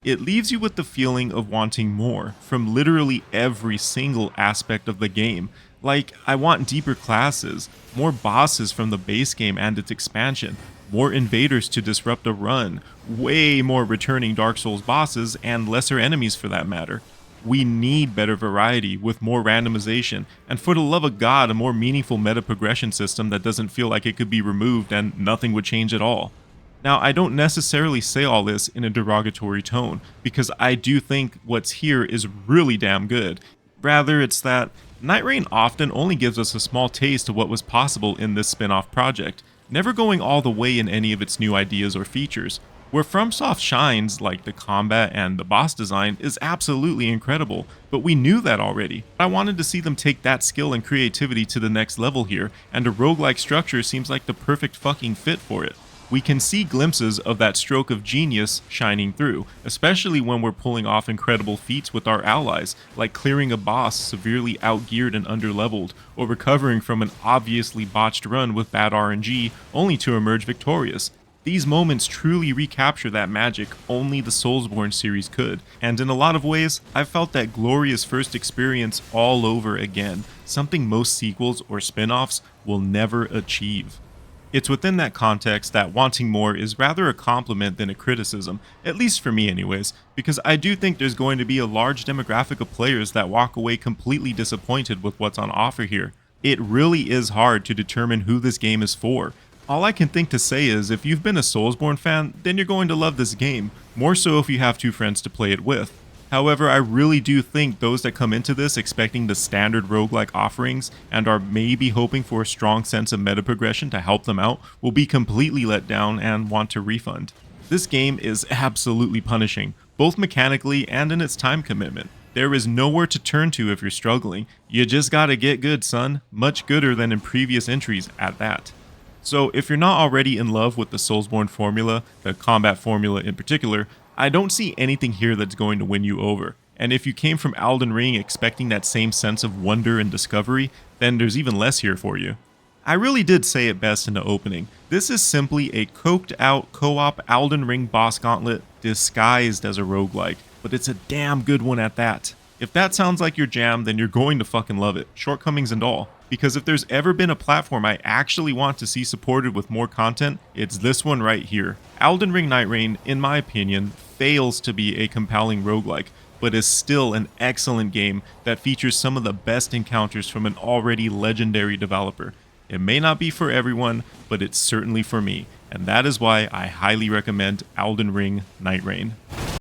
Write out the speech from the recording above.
It leaves you with the feeling of wanting more from literally every single aspect of the game. Like, I want deeper classes, more bosses from the base game and its expansion, more invaders to disrupt a run, way more returning Dark Souls bosses, and lesser enemies for that matter. We need better variety with more randomization, and for the love of God, a more meaningful meta progression system that doesn't feel like it could be removed and nothing would change at all. Now, I don't necessarily say all this in a derogatory tone, because I do think what's here is really damn good. Rather, it's that Nightreign often only gives us a small taste of what was possible in this spin-off project, never going all the way in any of its new ideas or features. Where FromSoft shines, like the combat and the boss design, is absolutely incredible, but we knew that already. I wanted to see them take that skill and creativity to the next level here, and a roguelike structure seems like the perfect fucking fit for it. We can see glimpses of that stroke of genius shining through, especially when we're pulling off incredible feats with our allies, like clearing a boss severely outgeared and underleveled, or recovering from an obviously botched run with bad RNG, only to emerge victorious. These moments truly recapture that magic only the Soulsborne series could, and in a lot of ways, I've felt that glorious first experience all over again, something most sequels or spin-offs will never achieve. It's within that context that wanting more is rather a compliment than a criticism, at least for me anyways, because I do think there's going to be a large demographic of players that walk away completely disappointed with what's on offer here. It really is hard to determine who this game is for. All I can think to say is if you've been a Soulsborne fan, then you're going to love this game, more so if you have two friends to play it with. However, I really do think those that come into this expecting the standard roguelike offerings and are maybe hoping for a strong sense of meta progression to help them out will be completely let down and want to refund. This game is absolutely punishing, both mechanically and in its time commitment. There is nowhere to turn to if you're struggling. You just gotta get good, son. Much gooder than in previous entries at that. So if you're not already in love with the Soulsborne formula, the combat formula in particular, I don't see anything here that's going to win you over. And if you came from Elden Ring expecting that same sense of wonder and discovery, then there's even less here for you. I really did say it best in the opening. This is simply a coked out co-op Elden Ring boss gauntlet disguised as a roguelike, but it's a damn good one at that. If that sounds like your jam, then you're going to fucking love it, shortcomings and all. Because if there's ever been a platform I actually want to see supported with more content, it's this one right here. Elden Ring Nightreign, in my opinion, fails to be a compelling roguelike, but is still an excellent game that features some of the best encounters from an already legendary developer. It may not be for everyone, but it's certainly for me, and that is why I highly recommend Elden Ring Nightreign.